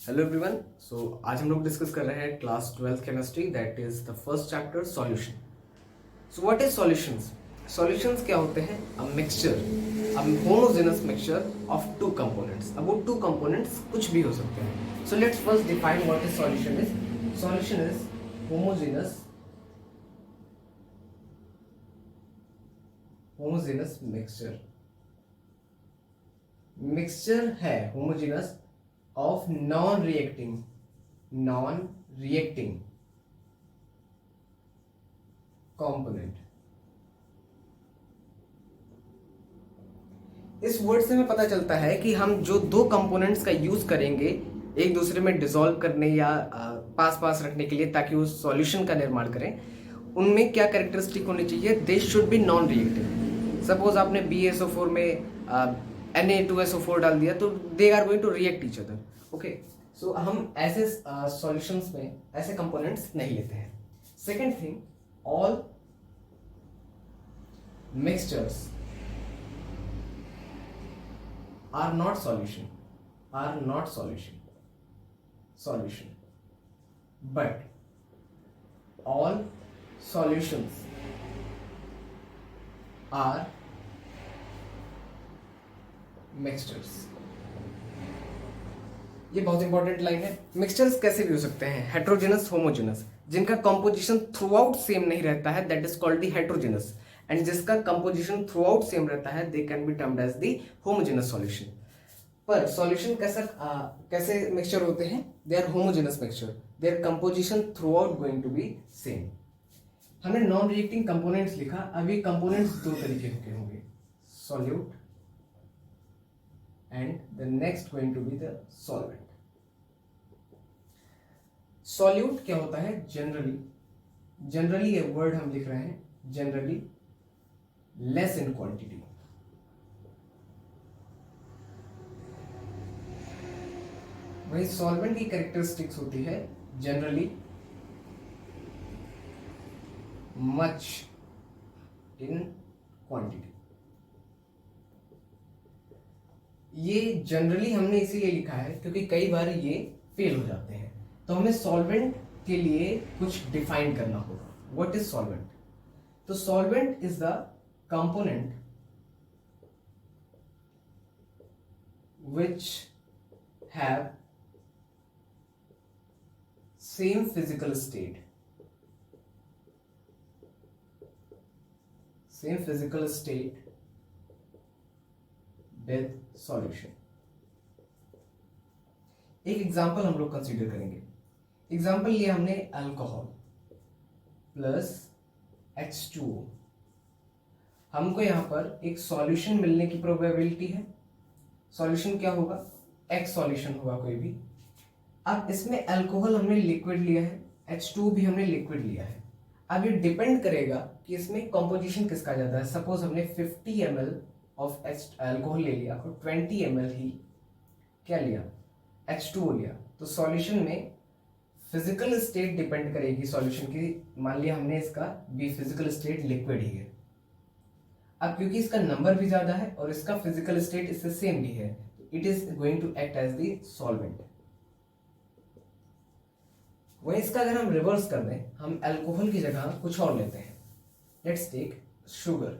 Hello everyone. आज हम लोग डिस्कस कर रहे हैं class 12th chemistry, that is the first chapter solution. So what is solutions? Solutions क्या होते हैं? A mixture, a homogeneous mixture of two components. अब वो टू कंपोनेंट्स कुछ भी हो सकते हैं। So let's first define what is solution is. Solution is homogeneous mixture. Mixture है homogeneous of non reacting component. इस वर्ड से हमें पता चलता है कि हम जो दो कंपोनेंट्स का यूज करेंगे एक दूसरे में डिसॉल्व करने या पास पास रखने के लिए ताकि वो सॉल्यूशन का निर्माण करें, उनमें क्या कैरेक्टरिस्टिक होनी चाहिए? They should be non reactive. Suppose आपने BaSO4 में Na2SO4 डाल दिया तो they are going to react each other. Okay, so हम ऐसे सॉल्यूशंस में ऐसे कंपोनेंट्स नहीं लेते हैं। Second thing, all mixtures are not solution, but all solutions are mixtures। ये बहुत इंपॉर्टेंट लाइन है। मिक्सचर्स कैसे भी हो सकते हैं? Heterogeneous, homogeneous. जिनका कंपोजिशन थ्रू आउट सेम नहीं रहता है that is called the heterogeneous, and जिसका कंपोजिशन थ्रू आउट सेम रहता है they can be termed as the homogeneous solution. पर सॉल्यूशन कैसे मिक्सचर होते हैं? They are homogeneous mixture, their composition throughout going to be same. हमने non reacting components लिखा। अभी कंपोनेंट्स दो तरीके के होंगे, solute and the next going to be the solvent. Solute क्या होता है? जनरली ये वर्ड हम लिख रहे हैं, जनरली लेस इन क्वांटिटी। वही सॉल्वेंट की कैरेक्टरिस्टिक्स होती है जनरली मच इन क्वांटिटी। ये जनरली हमने इसीलिए लिखा है क्योंकि कई बार ये फेल हो जाते हैं, तो हमें सॉल्वेंट के लिए कुछ डिफाइन करना होगा। What is solvent? तो solvent is the component which have same physical state with solution। एक एग्जांपल हम लोग कंसीडर करेंगे। एग्जांपल लिया हमने अल्कोहल प्लस H2O। हमको यहां पर एक सॉल्यूशन मिलने की प्रोबेबिलिटी है। सॉल्यूशन क्या होगा? X सॉल्यूशन होगा कोई भी। अब इसमें अल्कोहल हमने लिक्विड लिया है, H2O भी हमने लिक्विड लिया है। अब ये डिपेंड करेगा कि इसमें कॉम्पोजिशन किसका ज्यादा है। सपोज हमने 50 ml ऑफ अल्कोहल ले लिया और 20 ml ही क्या लिया? H2O लिया। तो सॉल्यूशन में फिजिकल स्टेट डिपेंड करेगी सॉल्यूशन की। मान लिया हमने इसका भी फिजिकल स्टेट लिक्विड ही है। अब क्योंकि इसका नंबर भी ज्यादा है और इसका फिजिकल स्टेट इससे सेम भी है, it is going to act as the solvent. वहीं इसका अगर हम रिवर्स कर दें, हम अल्कोहल की जगह कुछ और लेते हैं। Let's take sugar.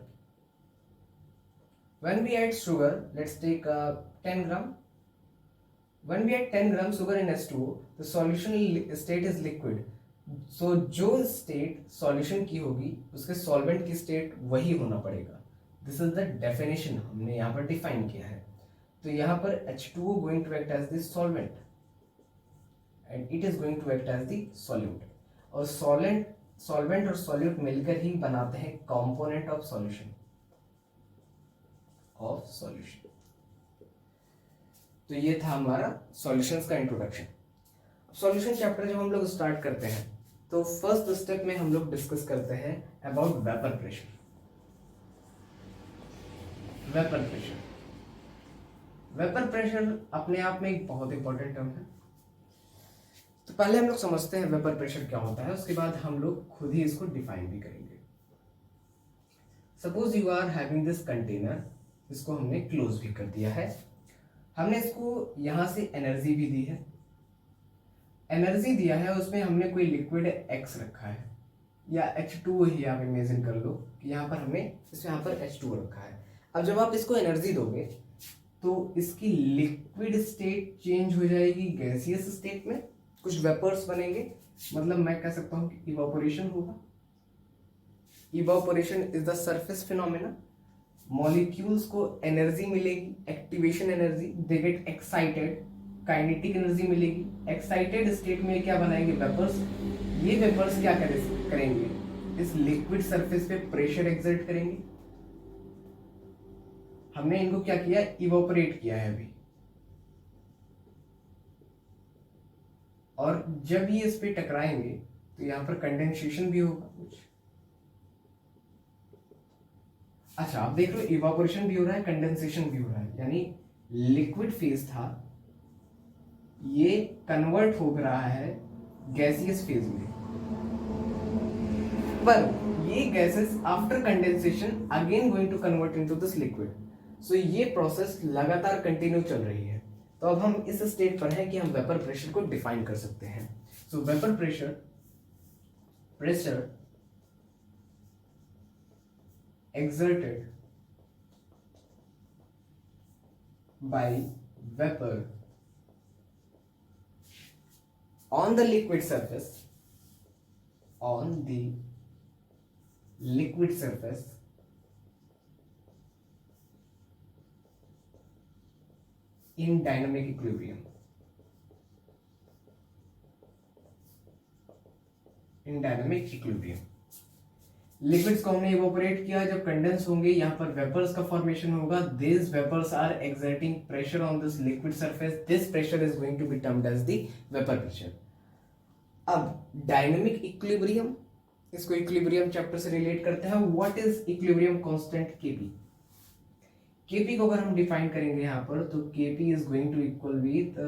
When we add sugar, let's take 10 gram. When we add 10 gram sugar in H2O, the solution state is liquid. So जो स्टेट सॉल्यूशन की होगी उसके सॉल्वेंट की स्टेट वही होना पड़ेगा। दिस इज द डेफिनेशन हमने यहाँ पर डिफाइन किया है। तो यहाँ पर H2O going to act as the solvent and it is going to act as the solute. और सॉल्वेंट और सॉल्यूट मिलकर ही बनाते हैं कंपोनेंट ऑफ सॉल्यूशन। तो ये था हमारा सॉल्यूशंस का इंट्रोडक्शन। सॉल्यूशन चैप्टर जब हम लोग स्टार्ट करते हैं तो फर्स्ट स्टेप में हम लोग डिस्कस करते हैं about vapour pressure. Vapour pressure अपने आप में एक बहुत इंपॉर्टेंट टर्म है। तो पहले हम लोग समझते हैं वेपर प्रेशर क्या होता है, उसके बाद हम लोग खुद ही इसको डिफाइन भी करेंगे। Suppose you are having this container, इसको हमने क्लोज भी कर दिया है। हमने इसको यहां से एनर्जी भी दी है एनर्जी दिया है उसमें हमने कोई लिक्विड x रखा है या H2 ही आप इमेजिन कर लो कि यहाँ पर हमने यहाँ पर H2 रखा है। अब जब आप इसको एनर्जी दोगे तो इसकी लिक्विड स्टेट चेंज हो जाएगी गैसियस स्टेट में, कुछ वेपर्स बनेंगे, मतलब मैं कह सकता हूँ कि इवापोरेशन होगा। Evaporation is the surface phenomena. Molecules को एनर्जी मिलेगी, activation energy, they get excited, kinetic energy मिलेगी। एक्साइटेड स्टेट में क्या बनाएंगे? वेपर्स। ये वेपर्स क्या करेंगे? इस लिक्विड सरफेस पे प्रेशर एक्सर्ट करेंगे। हमने इनको क्या किया? इवोपरेट किया है अभी। और जब ये इस पे टकराएंगे तो यहां पर कंडेंसेशन भी होगा कुछ। अच्छा, आप देख लो इवापोरेशन भी हो रहा है, कंडेंसेशन भी हो रहा है, यानी लिक्विड फेज था, ये कन्वर्ट हो रहा है गैसियस फेज में। पर ये gases after condensation again going to convert into this liquid. So ये प्रोसेस लगातार कंटिन्यू चल रही है। तो अब हम इस स्टेट पर हैं कि हम वेपर प्रेशर को डिफाइन कर सकते हैं। सो vapour pressure exerted by vapor on the liquid surface in dynamic equilibrium. Liquids को हमने इवोपरेट किया, जब कंडेंस होंगे यहाँ पर वेपर्स का फॉर्मेशन होगा। This vapours are exerting pressure on this liquid surface. This pressure is going to be termed as the vapour pressure. अब डायनेमिक इक्विलिब्रियम, इसको इक्विलिब्रियम चैप्टर से रिलेट करते हैं। What is equilibrium constant? KP. KP को अगर हम define करेंगे यहाँ पर तो KP is going to equal with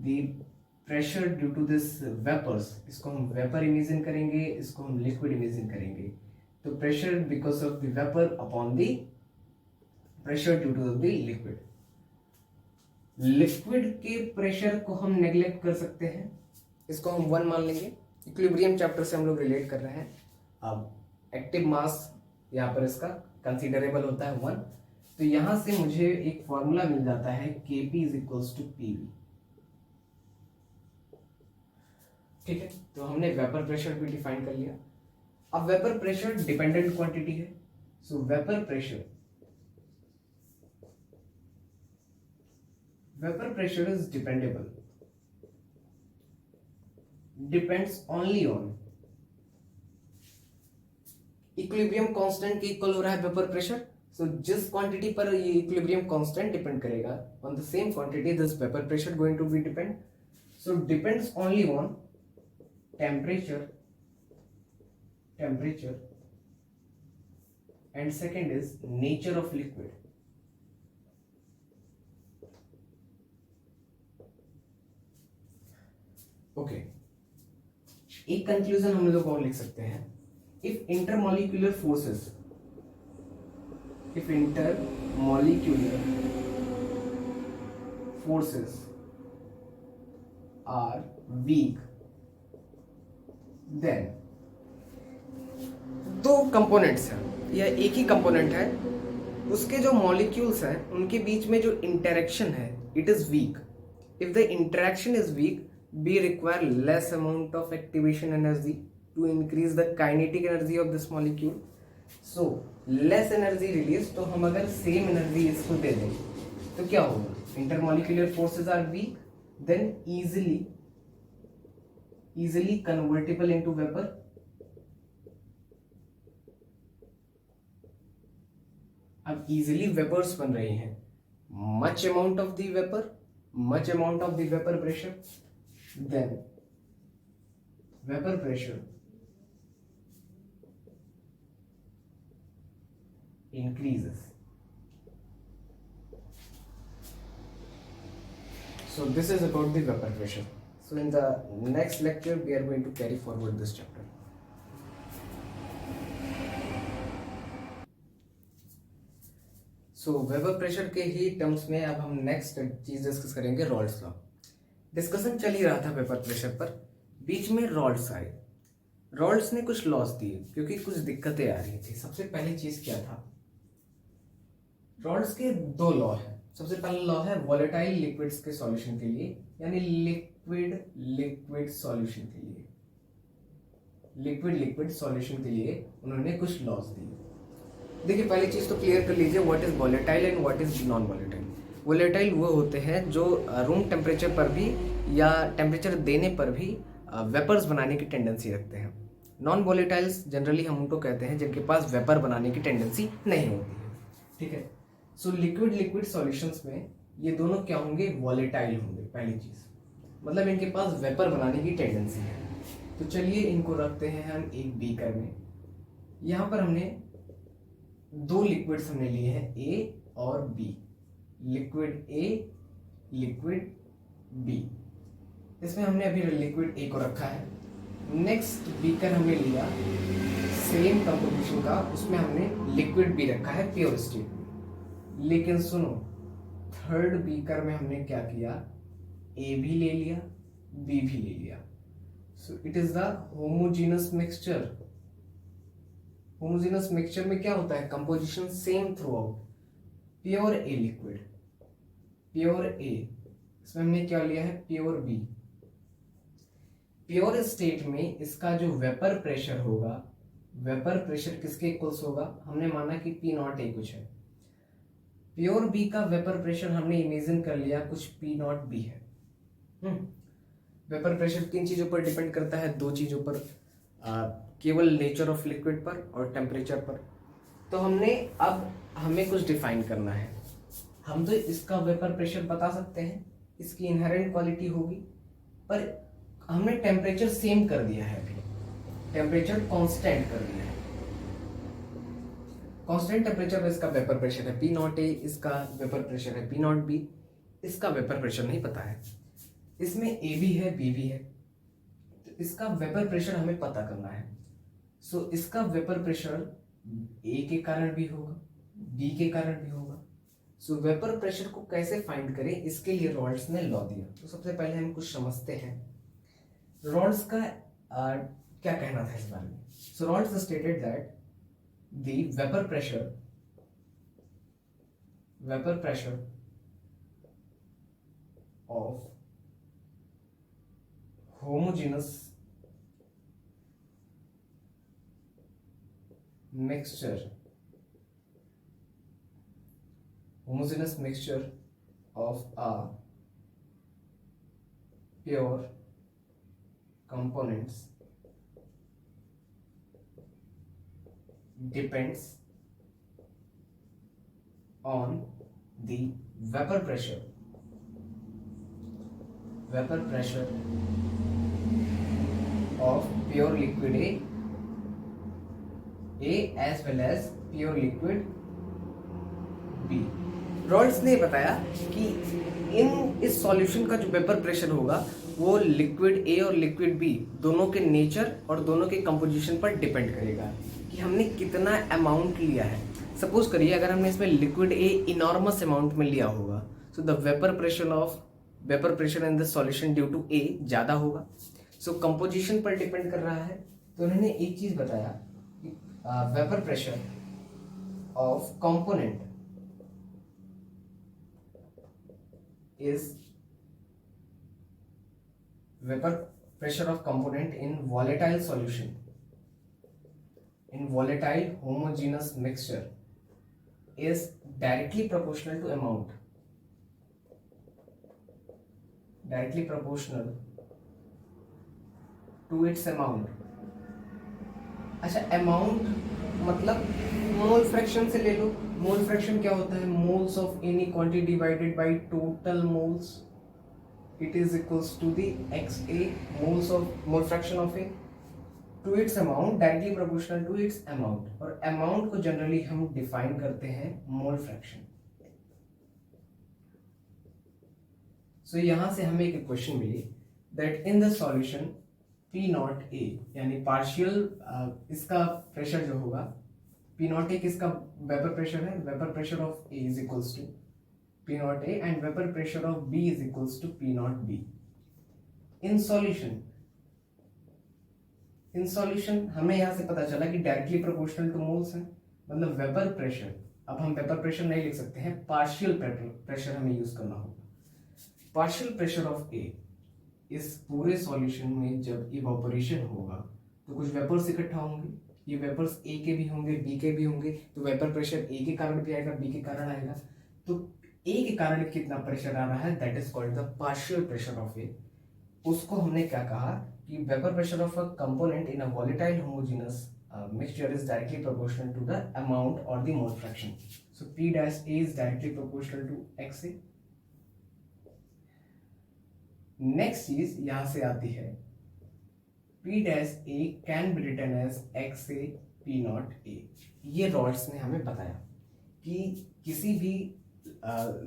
the pressure due to this vapours. इसको हम वेपर इमेजिन करेंगे, इसको हम लिक्विड इमेजिन करेंगे। तो pressure because of the vapour upon the pressure due to the liquid. Liquid के प्रेशर को हम नेग्लेक्ट कर सकते हैं, इसको हम 1 मान लेंगे। इक्विलिब्रियम चैप्टर से हम लोग रिलेट कर रहे हैं। अब एक्टिव मास यहाँ पर इसका कंसिडरेबल होता है 1। तो यहां से मुझे एक फॉर्मूला मिल जाता है Kp is equals to Pv। ठीक है, तो हमने वेपर प्रेशर भी डिफाइन कर लिया। अब वेपर प्रेशर डिपेंडेंट क्वांटिटी है। सो vapour pressure is dependable, depends only on equilibrium constant के इक्वल हो रहा है वेपर प्रेशर। सो जिस क्वांटिटी पर ये इक्विलिब्रियम कांस्टेंट डिपेंड करेगा, on the same quantity this vapour pressure going to be depend. So depends only on temperature and second is nature of liquid। Okay, एक conclusion हम लोग और लिख सकते हैं। If intermolecular forces are weak, then दो components हैं या एक ही कंपोनेंट है, उसके जो मॉलिक्यूल्स हैं उनके बीच में जो इंटरेक्शन है it is weak. If the interaction is weak, we require less amount of activation energy to increase the kinetic energy of this molecule। so less energy release। तो हम अगर same energy इसको दे दें तो क्या होगा? intermolecular forces are weak, then easily convertible into vapor। अब easily vapors बन रही हैं, much amount of the vapor, much amount of the vapor pressure, then vapor pressure increases। So this is about the vapor pressure। So in the next lecture we are going to carry forward this chapter। So vapour pressure के ही terms में अब हम next चीज discuss करेंगे रॉल्ड्स law. Discussion चल ही रहा था vapour pressure पर, बीच में रॉल्ड्स आए। रॉल्ड्स ने कुछ लॉस दिए क्योंकि कुछ दिक्कतें आ रही थी। सबसे पहली चीज क्या था, रॉल्ड्स के दो लॉ है। सबसे पहला लॉ है वॉलेटाइल लिक्विड्स के सॉल्यूशन के लिए, यानी लिक्विड लिक्विड सॉल्यूशन के लिए, लिक्विड लिक्विड सॉल्यूशन के लिए उन्होंने कुछ लॉस दिए। देखिए पहली चीज तो क्लियर कर लीजिए, what is volatile and what is non volatile. Volatile वो होते हैं जो रूम टेम्परेचर पर भी या टेम्परेचर देने पर भी वेपर्स बनाने की टेंडेंसी रखते हैं। नॉन वॉलेटाइल्स जनरली हम उनको कहते हैं जिनके पास वेपर बनाने की टेंडेंसी नहीं होती है। ठीक है, सो लिक्विड लिक्विड सॉल्यूशंस में ये दोनों क्या होंगे, वॉलेटाइल होंगे। पहली चीज मतलब इनके पास वेपर बनाने की टेंडेंसी है। तो चलिए इनको रखते हैं हम एक बीकर में। यहाँ पर हमने दो लिक्विड्स हमने लिए हैं, ए और B. Liquid A, liquid B. इसमें हमने अभी लिक्विड ए को रखा है। नेक्स्ट बीकर हमने लिया सेम कंपोजिशन का, उसमें हमने लिक्विड बी रखा है प्योर स्टेट में। लेकिन सुनो, थर्ड बीकर में हमने क्या किया, ए भी ले लिया, बी भी ले लिया। So it is the homogeneous mixture. Homogeneous mixture में क्या होता है, composition same throughout. Pure A liquid, pure A, इसमें हमने क्या लिया है, प्योर बी। प्योर स्टेट में इसका जो वेपर प्रेशर होगा, वेपर प्रेशर किसके इक्वल्स होगा, हमने माना कि पी नॉट ए कुछ है। प्योर बी का वेपर प्रेशर हमने इमेजिन कर लिया कुछ पी नॉट बी है। वेपर प्रेशर तीन चीजों पर डिपेंड करता है, दो चीजों पर, केवल नेचर ऑफ लिक्विड पर और टेम्परेचर पर। तो हमने अब हमें कुछ डिफाइन करना है। हम तो इसका वेपर प्रेशर बता सकते हैं, इसकी इनहेरेंट क्वालिटी होगी, पर हमने टेम्परेचर सेम कर दिया है। अभी टेम्परेचर कांस्टेंट कर दिया है। कांस्टेंट टेम्परेचर पर इसका वेपर प्रेशर है पी नॉट ए, इसका वेपर प्रेशर है पी नॉट बी। इसका वेपर प्रेशर नहीं पता है, इसमें ए भी है बी भी है, तो इसका वेपर प्रेशर हमें पता करना है। सो इसका वेपर प्रेशर ए के कारण भी होगा, बी के कारण भी होगा। सो वेपर प्रेशर को कैसे फाइंड करें, इसके लिए रॉल्ड्स ने लॉ दिया। तो सबसे पहले हम कुछ समझते हैं रॉल्ड्स का क्या कहना था इस बारे में। So Raoult's stated that the vapour pressure of homogeneous mixture of a pure components depends on the vapor pressure of pure liquid A as well as pure liquid B। रॉल्ड्स ने बताया कि इस सॉल्यूशन का जो वेपर प्रेशर होगा वो liquid A और liquid B दोनों के नेचर और दोनों के कंपोजिशन पर डिपेंड करेगा कि हमने कितना अमाउंट लिया है। सपोज करिए अगर हमने इसमें लिक्विड ए इनॉर्मस अमाउंट में लिया होगा, so the vapour pressure in the solution due to A ज़्यादा होगा। सो कंपोजिशन पर डिपेंड कर रहा है। तो उन्होंने एक चीज बताया कि vapour pressure of component is vapour pressure of component in volatile solution, in volatile homogeneous mixture is directly proportional to amount, directly proportional to its amount. अच्छा, अमाउंट मतलब मोल फ्रैक्शन से ले लो। मोल फ्रैक्शन क्या होता है, moles of any quantity divided by total moles, it is equals to the XA mole fraction of A to its amount, directly proportional to its amount. और amount को generally हम define करते हैं mole fraction. So यहां से हमें एक question मिली that in the solution P naught A, यानी पार्शियल इसका प्रेशर जो होगा, पी नॉट ए किसका वेपर प्रेशर है, vapour pressure of A is equals to P naught A and vapour pressure of B is equals to P naught B. In solution हमें यहां से पता चला कि डायरेक्टली प्रोपोर्शनल टू मोल्स है, मतलब वेपर प्रेशर। अब हम वेपर प्रेशर नहीं लिख सकते हैं, पार्शियल प्रेशर हमें यूज करना होगा। पार्शियल प्रेशर ऑफ ए, इस पूरे सॉल्यूशन में जब इवापोरेशन होगा तो कुछ वेपर्स इकट्ठा होंगे, ये वेपर्स ए के भी होंगे बी के भी होंगे, तो वेपर प्रेशर ए के कारण भी आएगा बी के कारण आएगा। तो ए के कारण कितना प्रेशर आ रहा है, that is called the partial pressure of A. उसको हमने क्या कहा कि vapour pressure of a component in a volatile homogeneous mixture is directly proportional to the amount or the mole fraction. So P dash A is directly proportional to XA. Next चीज यहां से आती है, P dash A can be written as XA P naught A। ये Rawls ने हमें बताया कि किसी भी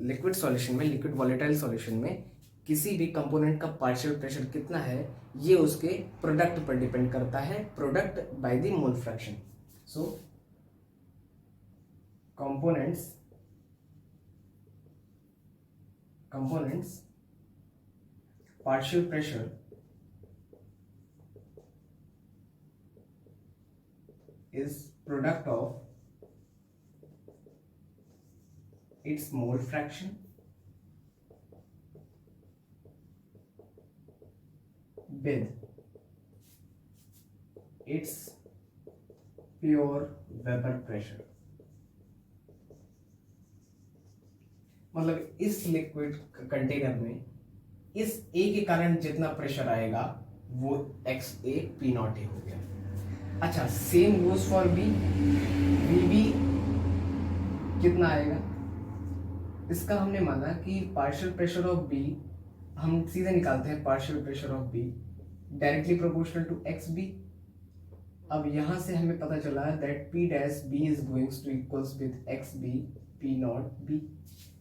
लिक्विड सॉल्यूशन में, लिक्विड वॉलेटाइल सॉल्यूशन में किसी भी कंपोनेंट का पार्शियल प्रेशर कितना है ये उसके प्रोडक्ट पर डिपेंड करता है, product by the mole fraction. So components partial pressure is product of its mole fraction with its pure vapor pressure। मतलब इस लिक्विड कंटेनर में इस ए के कारण जितना प्रेशर आएगा वो X A P naught A हो गया। अच्छा, same goes for B, B कितना आएगा, इसका हमने माना कि पार्शियल प्रेशर ऑफ बी हम सीधे निकालते हैं, partial pressure of B directly proportional to X B. अब यहां से हमें पता चला that P dash B is goings to equals with X B P naught B.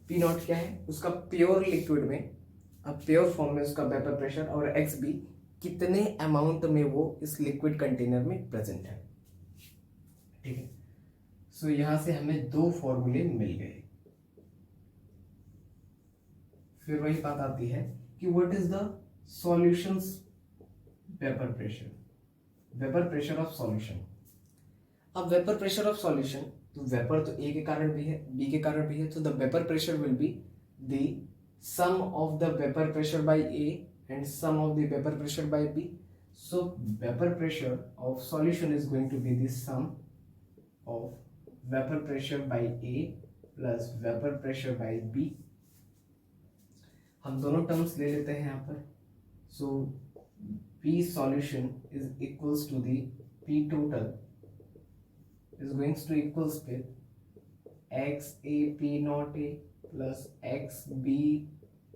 P naught क्या है, उसका प्योर लिक्विड में, अब प्योर फॉर्म में उसका वेपर प्रेशर, और एक्स बी कितने अमाउंट में वो इस लिक्विड कंटेनर में प्रेजेंट है। ठीक है, सो यहां से हमें दो फॉर्मूले मिल गए। फिर वही बात आती है कि what is the solutions vapour pressure, vapour pressure of solution. अब वेपर प्रेशर ऑफ सॉल्यूशन, तो वेपर तो ए के कारण भी है बी के कारण भी है, तो the vapour pressure will be the sum of the vapour pressure by A and sum of the vapor pressure by B. So vapor pressure of solution is going to be the sum of vapor pressure by A plus vapor pressure by B। हम दोनों terms ले लेते हैं यहाँ पर। So P solution is equals to the P total is going to equals with X A P naught A plus X B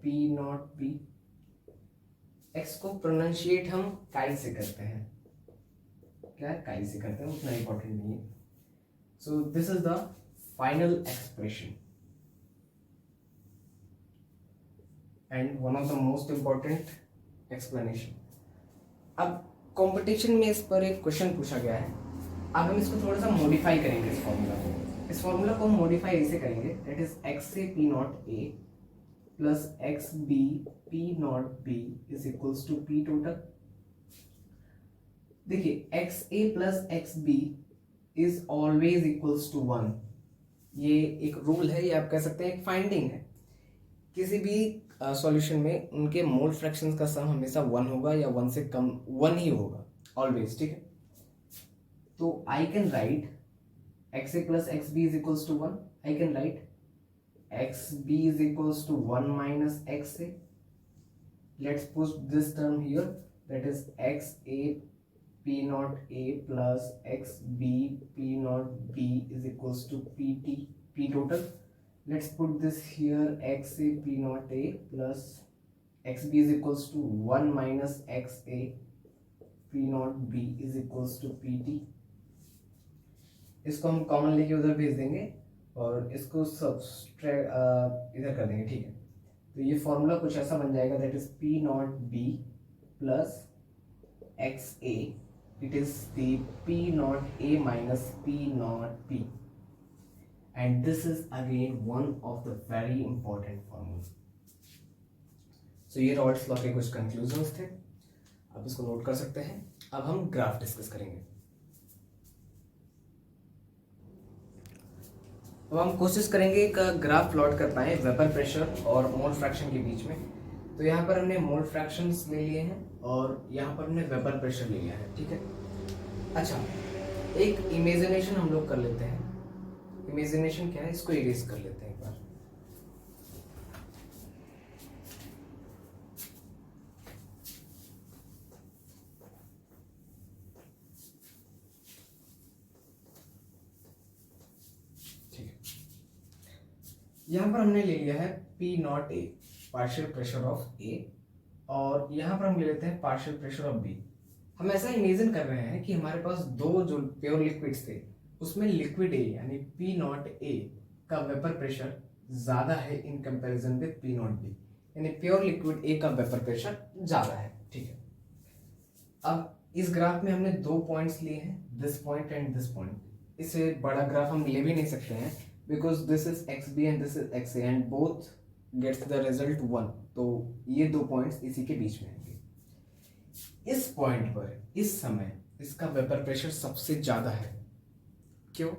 P naught B। X को pronunciate हम काई से करते हैं, क्या काई से करते हैं, उतना इंपॉर्टेंट नहीं है। So this is the final expression and one of the most important explanation. अब कंपटीशन में इस पर एक क्वेश्चन पूछा गया है, अब हम इसको थोड़ा सा मॉडिफाई करेंगे। इस फॉर्मूला को हम मॉडिफाई ऐसे करेंगे, दैट इज एक्स से P naught A plus X B P naught B is equals to P total. देखिए X A plus X B is always equals to 1, ये एक रूल है, ये आप कह सकते हैं एक फाइंडिंग है। किसी भी सॉल्यूशन में उनके मोल फ्रैक्शंस का सम हमेशा 1 होगा या 1 से कम 1 ही होगा ऑलवेज। ठीक है, तो I can write X A plus X B is equals to 1, I can write xb is equals to 1 minus xa। Let's put this term here, that is xa p naught a plus xb p naught b is equals to pt p total। Let's put this here, xa p naught a plus xb is equals to 1 minus xa p naught b is equals to pt। इसको हम common लेके उधर भेज देंगे और इसको इधर कर देंगे। ठीक है, तो ये फॉर्मूला कुछ ऐसा बन जाएगा, that is P naught B plus X A, it is the P naught A minus P naught B, and this is again one of the very important formula. So ये रॉल्स लॉ के कुछ conclusions थे। आप इसको note कर सकते हैं। अब हम ग्राफ डिस्कस करेंगे। अब हम कोशिश करेंगे एक ग्राफ प्लॉट कर पाए वेपर प्रेशर और मोल फ्रैक्शन के बीच में। तो यहाँ पर हमने मोल फ्रैक्शंस ले लिए हैं और यहाँ पर हमने वेपर प्रेशर ले लिया है, ठीक है। अच्छा, एक इमेजिनेशन हम लोग कर लेते हैं। इमेजिनेशन क्या है, इसको इरेज कर लेते हैं एक बार। ठीक है, यहाँ पर हमने ले लिया है P naught A, partial pressure of A, और यहाँ पर हम ले लेते हैं पार्शियल प्रेशर ऑफ बी। हम ऐसा इमेजिन कर रहे हैं कि हमारे पास दो जो प्योर लिक्विड्स थे उसमें लिक्विड ए यानी P नॉट ए का वेपर प्रेशर ज्यादा है in comparison with P not be, यानी प्योर लिक्विड ए का वेपर प्रेशर ज्यादा है, ठीक है। अब इस ग्राफ में हमने दो पॉइंट्स लिए हैं, this point and this point. इससे बड़ा ग्राफ हम ले भी नहीं सकते हैं because this is X B and this is X A and both gets the result 1। तो ये दो पॉइंट्स इसी के बीच में आएंगे। इस पॉइंट पर इस समय इसका वेपर प्रेशर सबसे ज्यादा है। क्यों?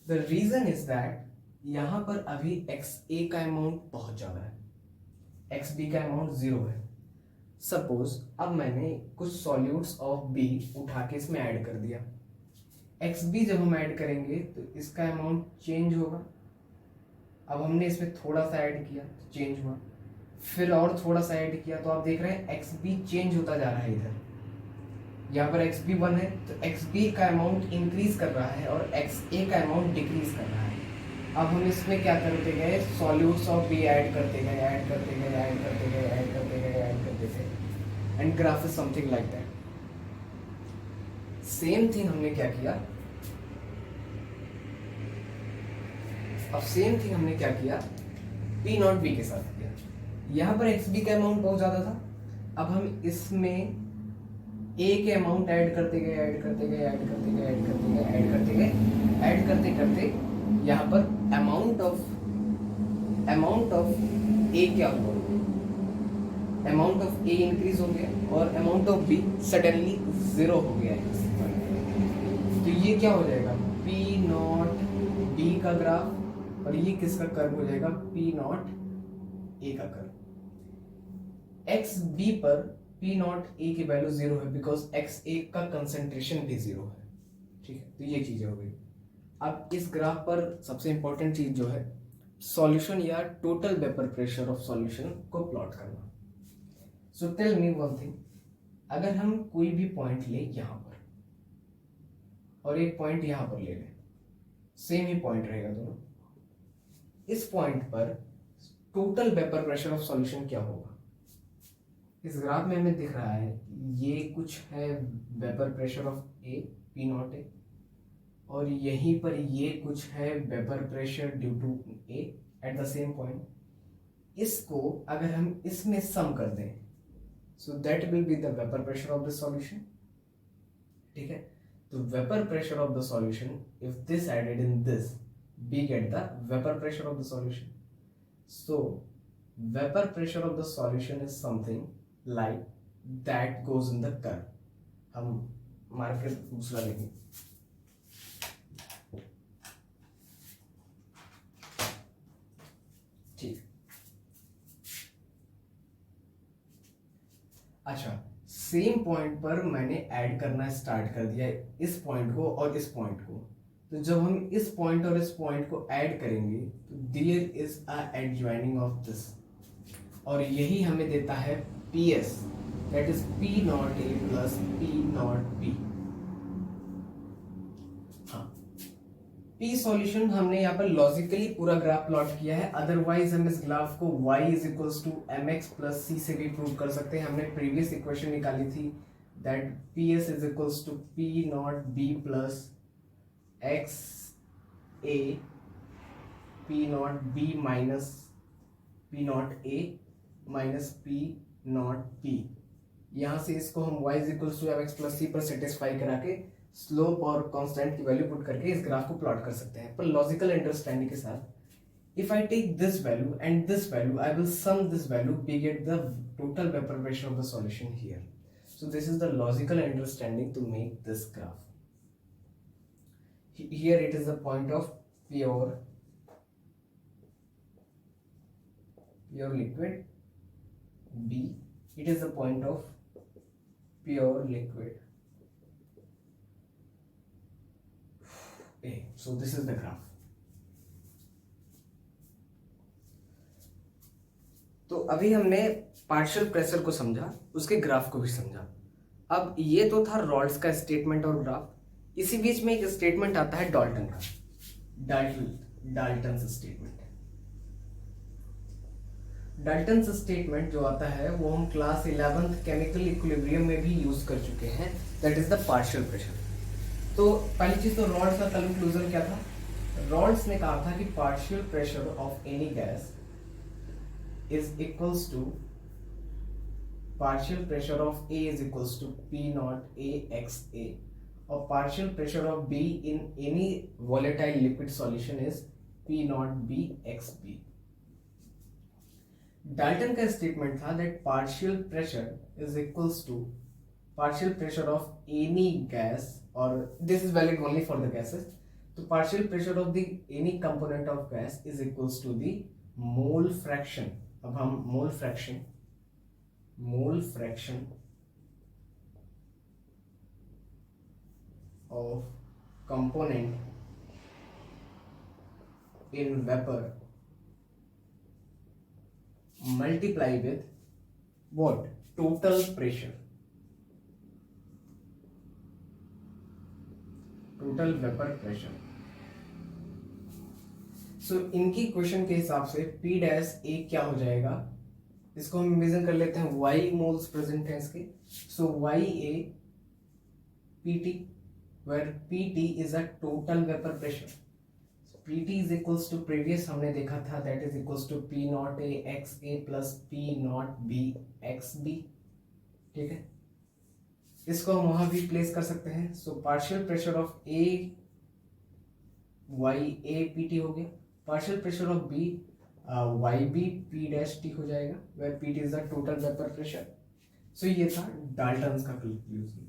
द रीजन इज दैट यहां पर अभी एक्स ए का अमाउंट बहुत ज्यादा है, एक्स बी का अमाउंट 0 है। सपोज अब मैंने कुछ सॉल्यूट्स ऑफ बी उठा के इसमें ऐड कर दिया, एक्स बी जब हम ऐड करेंगे तो इसका अमाउंट चेंज होगा। अब हमने इसमें थोड़ा सा ऐड किया तो चेंज हुआ, फिर और थोड़ा सा ऐड किया तो आप देख रहे हैं एक्स बी चेंज होता जा रहा है। इधर यहाँ पर एक्स बी 1 है तो एक्स बी का अमाउंट इंक्रीज कर रहा है और एक्स ए का अमाउंट डिक्रीज कर रहा है। अब हम इसमें क्या करते गए, सॉल्यूट्स ऑफ बी ऐड करते गए, ऐड करते गए, ऐड करते गए, ऐड करते गए, ऐड करते गए, and graph is something like that. Same thing हमने क्या किया, अब सेम थिंग हमने क्या किया P नॉट बी के साथ किया। यहाँ पर एक्स बी का अमाउंट बहुत ज्यादा था, अब हम इसमें A के अमाउंट ऐड करते गए, ऐड करते गए, ऐड करते गए, ऐड करते गए, ऐड करते गए, ऐड करते करते यहाँ पर अमाउंट ऑफ A क्या हुआ, अमाउंट ऑफ A इंक्रीज हो गया और अमाउंट ऑफ B सडनली 0 हो गया है। तो ये क्या हो जाएगा, P नॉट B का ग्राफ, और ये किसका कर्व हो जाएगा, P नॉट A का कर्व। एक्स बी पर P नॉट A की वैल्यू 0 है बिकॉज एक्स ए का कंसेंट्रेशन भी 0 है, ठीक है। तो ये चीजें हो गई। अब इस ग्राफ पर सबसे इंपॉर्टेंट चीज जो है सॉल्यूशन या total vapour pressure of solution को प्लॉट करना। So tell me one thing, अगर हम कोई भी पॉइंट ले यहां पर और एक पॉइंट यहां पर ले लें, सेम ही पॉइंट रहेगा दोनों, इस पॉइंट पर total vapour pressure of solution क्या होगा। इस ग्राफ में हमें दिख रहा है ये कुछ है vapour pressure of A, P naught A, और यहीं पर ये कुछ है vapour pressure due to A at the same point. इसको अगर हम इसमें सम कर दें so that will be the vapour pressure of the solution, ठीक है। तो vapour pressure of the solution, if this added in this, we get the vapor pressure of the solution. So vapor pressure of the solution is something like that goes in the curve. हम marker दूसरा लेंगे, ठीक। अच्छा, same point पर मैंने add करना start कर दिया इस पॉइंट को और इस पॉइंट को। तो जब हम इस पॉइंट और इस पॉइंट को ऐड करेंगे तो there is a adjoining of this, और यही हमें देता है PS, that is P naught A plus P naught B। हाँ, P सॉल्यूशन हमने यहाँ पर लॉजिकली पूरा ग्राफ प्लॉट किया है, अदरवाइज हम इस ग्राफ को y is equals to mx plus c से भी प्रूव कर सकते हैं। हमने प्रीवियस इक्वेशन निकाली थी that PS is equals to P naught B plus X A P naught B minus P naught A minus P naught B। यहाँ से इसको हम y is equals to mx plus c पर satisfy करा के slope और constant की value put करके इस ग्राफ को प्लॉट कर सकते हैं। पर लॉजिकल अंडरस्टैंडिंग के साथ if I take this value and this value, I will sum this value, we get the total vapour pressure of the solution here. So this is the logical understanding to make this graph. Here it is the point of pure liquid. B, it is the point of pure liquid. A. So this is the graph. तो अभी हमने partial pressure को समझा, उसके graph को भी समझा। अब ये तो था रॉल्स का स्टेटमेंट और ग्राफ। इसी बीच में एक स्टेटमेंट आता है डाल्टन का, डाल्टन स्टेटमेंट। डाल्टन स्टेटमेंट जो आता है वो हम क्लास 11th केमिकल इक्विलिब्रियम में भी यूज कर चुके हैं, that is the partial pressure. तो पहली चीज तो रॉल्स का कंक्लूजन क्या था? रॉल्स ने कहा था कि partial pressure of any gas is equals to partial pressure of A is equals to P naught A x A, or partial pressure of B in any volatile liquid solution is P naught B x B. Dalton का statement था that partial pressure is equals to partial pressure of any gas, or this is valid only for the gases. तो partial pressure of the any component of gas is equals to the mole fraction. अब हम mole fraction of component in vapour multiply with what? Total pressure, total vapour pressure. So इनकी question के हिसाब से P dash A क्या हो जाएगा, इसको हम मेजर कर लेते हैं। Y मोल्स प्रेजेंट है इसके, सो YA PT, where PT is a total vapor pressure. So PT is equals to previous हमने देखा था, that is equals to P naught A x A plus P naught B x B। ठीक है, इसको हम वहां भी प्लेस कर सकते हैं। So partial pressure of A YA PT हो गया, partial pressure of B YB P dash T हो जाएगा, where P T is the total vapour pressure. So ये था डाल्टन्स का कंक्लूजन।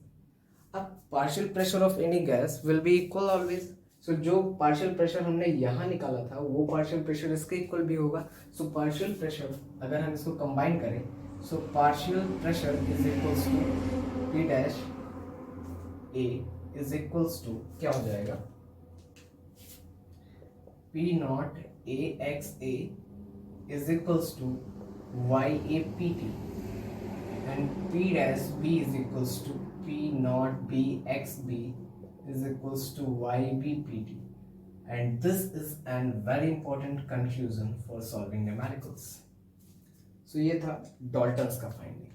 अब partial pressure of any gas will be equal always. So जो पार्शियल प्रेशर हमने यहाँ निकाला था वो पार्शियल प्रेशर इसके इक्वल भी होगा। सो पार्शियल प्रेशर अगर हम इसको कंबाइन करें, so partial pressure is equals to P dash A is equals to क्या हो जाएगा? P naught A x A is equals to YA PT, and P dash B is equals to P naught B x B is equals to YB PT, and this is a very important conclusion for solving numericals. So ये था Dalton's का finding.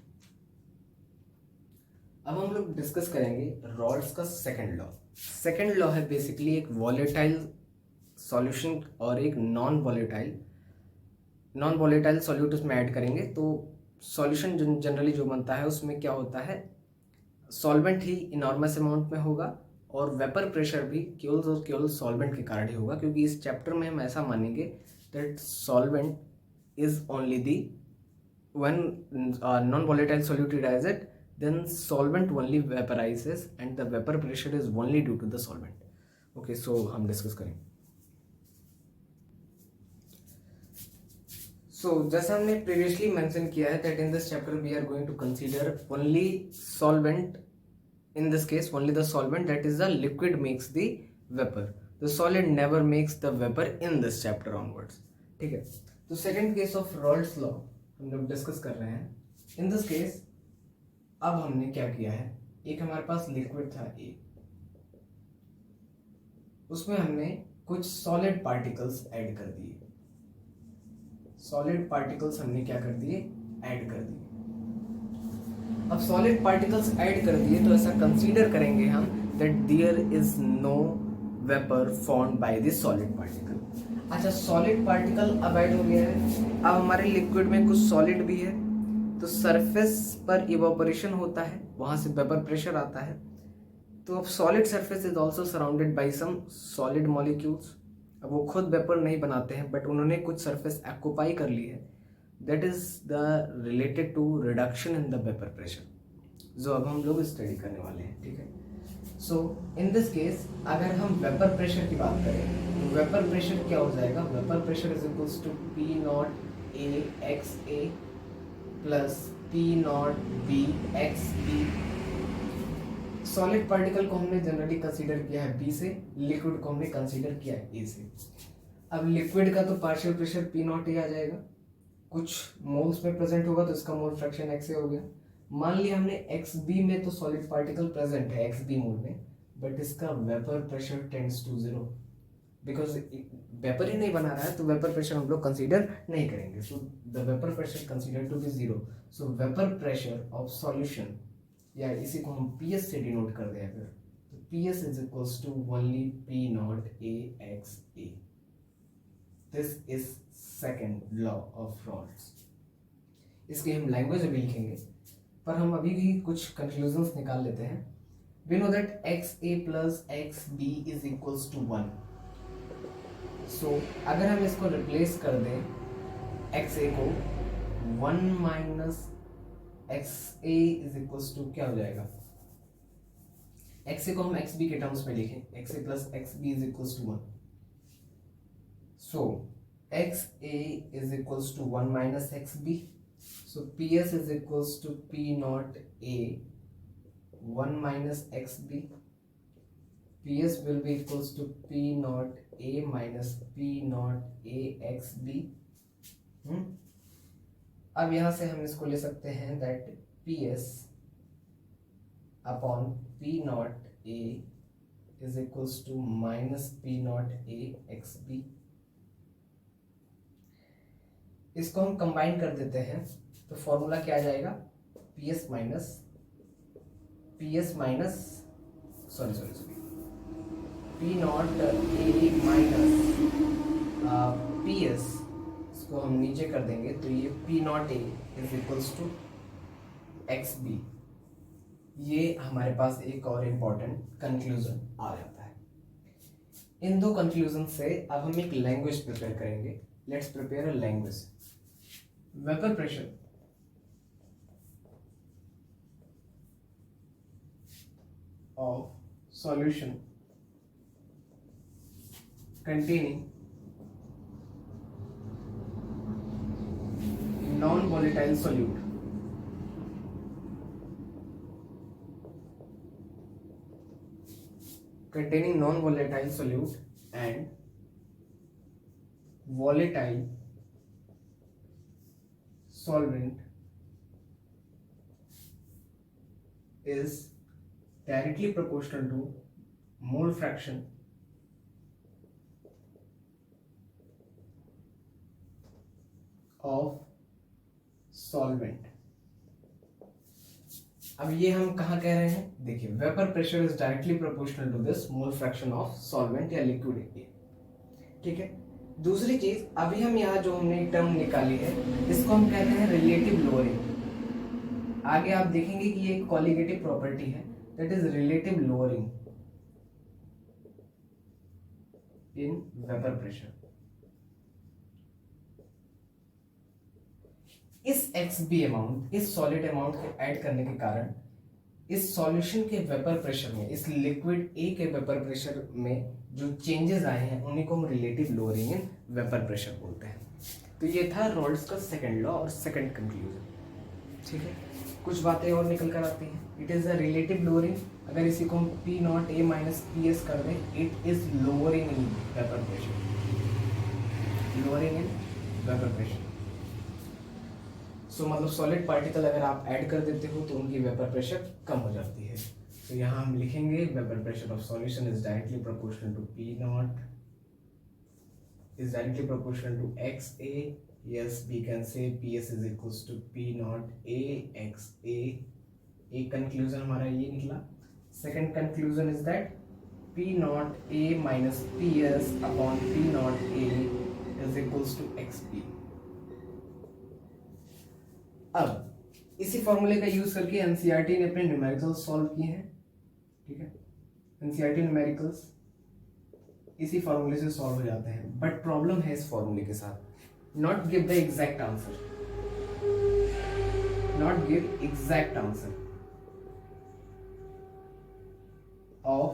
अब हम लोग discuss करेंगे Rawls का second law. Second law है basically एक वॉलेटाइल सॉल्यूशन और एक नॉन वॉलेटाइल सॉल्यूट उसमें ऐड करेंगे तो सॉल्यूशन जनरली जो बनता है उसमें क्या होता है, सॉल्वेंट ही इनॉर्मस अमाउंट में होगा और वेपर प्रेशर भी केवल सॉल्वेंट के कारण ही होगा, क्योंकि इस चैप्टर में हम ऐसा मानेंगे that solvent is only the when non volatile solute is it, then solvent only vaporises and the vapour pressure is only due to the solvent. Okay, so हम डिस्कस करेंगे। सो जैसा हमने प्रीवियसली मेंशन किया है that in this chapter we are going to consider only solvent, in this case only the solvent, that is the liquid makes the vapour, the solid never makes the vapour in this chapter onwards. ठीक है, तो second case of Raoult's law हम लोग discuss कर रहे हैं। इन this case अब हमने क्या किया है, एक हमारे पास लिक्विड था A, उसमें हमने कुछ सॉलिड पार्टिकल्स ऐड कर दिए। सॉलिड पार्टिकल्स हमने क्या कर दिए, ऐड कर दिए। अब सॉलिड पार्टिकल्स ऐड कर दिए तो ऐसा कंसीडर करेंगे हम that there is no vapour formed by the solid particle. अच्छा, सॉलिड पार्टिकल अब ऐड हो गया है, अब हमारे लिक्विड में कुछ सॉलिड भी है, तो सरफेस पर इवापोरेशन होता है, वहां से वेपर प्रेशर आता है। तो अब solid surface is also surrounded by some solid molecules. अब वो खुद वेपर नहीं बनाते हैं बट उन्होंने कुछ सरफेस ऑक्यूपाई कर ली है, that is the related to reduction in the vapour pressure. जो अब हम लोग स्टडी करने वाले हैं, ठीक है। सो इन दिस केस अगर हम वेपर प्रेशर की बात करें तो वेपर प्रेशर क्या हो जाएगा, vapour pressure is equals to P naught A X A plus P naught B X B. Solid particle को हमने जनरली कंसीडर किया है बी से, लिक्विड को हमने कंसीडर किया है ए से। अब लिक्विड का तो partial pressure P naught A आ जाएगा, कुछ मोल्स में प्रेजेंट होगा तो इसका मोल फ्रैक्शन एक्स ए हो गया। मान लिया हमने एक्स बी में तो सॉलिड पार्टिकल प्रेजेंट है एक्स बी मोल में, बट इसका vapour pressure tends to zero, because vapour ही नहीं बना रहा है तो वेपर प्रेशर हम लोग कंसीडर नहीं करेंगे। So the vapour pressure consider to be zero. So vapour pressure of solution, या इसी को हम पीएस से डिनोट कर दें अगर, तो PS is equals to only P naught A X A. This is second law of Raoult's. इसकी हम लैंग्वेज अभी लिखेंगे, पर हम अभी भी कुछ कंक्लूजन्स निकाल लेते हैं। We know that X A plus X B is equals to 1। So अगर हम इसको रिप्लेस कर दें एक्स ए को 1 minus X A is equals to क्या हो जाएगा, एक्स ए को हम एक्स बी के टर्म्स में लिखें, X A plus X B is equals to 1। So X A is equals to 1 minus X B. So PS is equals to P naught A 1 minus XB. PS will be equals to P naught A minus P naught A XB. अब यहाँ से हम इसको ले सकते हैं that PS upon P naught A is equals to minus P naught A XB. इसको हम कंबाइन कर देते हैं तो फॉर्मूला क्या आ जाएगा, PS minus P naught A minus PS, इसको हम नीचे कर देंगे तो ये P naught A is equals to XB। ये हमारे पास एक और इम्पॉर्टेंट कंक्लूजन आ जाता है। इन दो कंक्लूजन से अब हम एक लैंग्वेज प्रिपेयर करेंगे। Let's prepare a language. Vapour pressure of solution containing non-volatile solute and volatile solvent is directly proportional to mole fraction of solvent। अब ये हम कहाँ कह रहे हैं, देखिए vapour pressure is directly proportional to this mole fraction of solvent या liquid A, ठीक है। दूसरी चीज, अभी हम यहाँ जो हमने टर्म निकाली है इसको हम कहते हैं रिलेटिव लोअरिंग। आगे आप देखेंगे कि ये एक कॉलिगेटिव प्रॉपर्टी है, that is relative lowering in vapor pressure। इस XB अमाउंट, इस सॉलिड अमाउंट को ऐड करने के कारण इस सॉल्यूशन के वेपर प्रेशर में, इस लिक्विड A के वेपर प्रेशर में जो चेंजेस आए हैं उन्हीं को हम relative lowering in vapour pressure बोलते हैं। तो ये था रॉल्स का सेकंड लॉ और सेकंड कंक्लूजन, ठीक है। कुछ बातें और निकल कर आती हैं। It is a relative lowering, अगर इसी को हम P naught A minus PS कर दें, it is lowering in vapour pressure, lowering in vapour pressure. सो मतलब सॉलिड पार्टिकल अगर आप ऐड कर देते हो तो उनकी वेपर प्रेशर कम हो जाती है। तो यहाँ हम लिखेंगे vapour pressure of solution is directly proportional to P naught is directly proportional to XA. Yes, we can say PS is equals to P naught A XA. एक conclusion हमारा ये निकला। Second conclusion is that P naught A minus PS upon P naught A is equals to XP. अब इसी फॉर्मूले का use करके NCERT ने अपने न्यूमेरिकल्स सॉल्व किए हैं, ठीक है। NCERT न्यूमेरिकल्स इसी फॉर्मूले से सॉल्व हो जाते हैं, बट प्रॉब्लम है इस फॉर्मूले के साथ, not give the exact answer, not give exact answer. of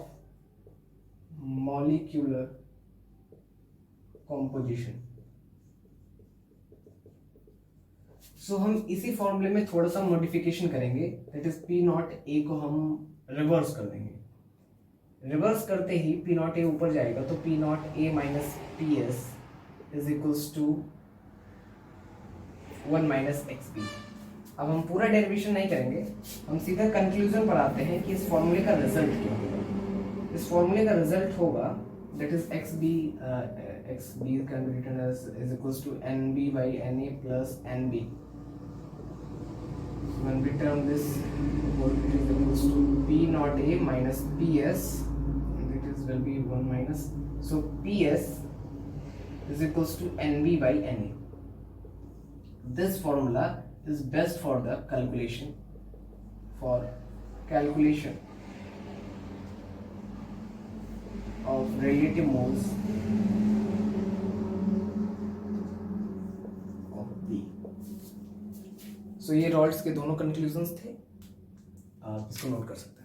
molecular composition. सो हम इसी फॉर्मूले में थोड़ा सा मॉडिफिकेशन करेंगे, दैट इज पी नॉट ए को हम रिवर्स कर देंगे। रिवर्स करते ही पी नॉट ए ऊपर जाएगा तो P naught A minus P S is equals to 1 minus X B. अब हम पूरा डेरिवेशन नहीं करेंगे, हम सीधा कंक्लूजन पर आते हैं कि इस फॉर्मूले का रिजल्ट क्या होगा। इस फॉर्मूले का रिजल्ट होगा that is X B can be written as is equals to N B by N A plus N B. When we term this voltage is equals to P naught A minus PS, and it is will be 1 minus, so PS is equals to NB by NA. This formula is best for the calculation of relative moles of B. सो ये rods के दोनों conclusions थे, आप इसको note कर सकते हैं।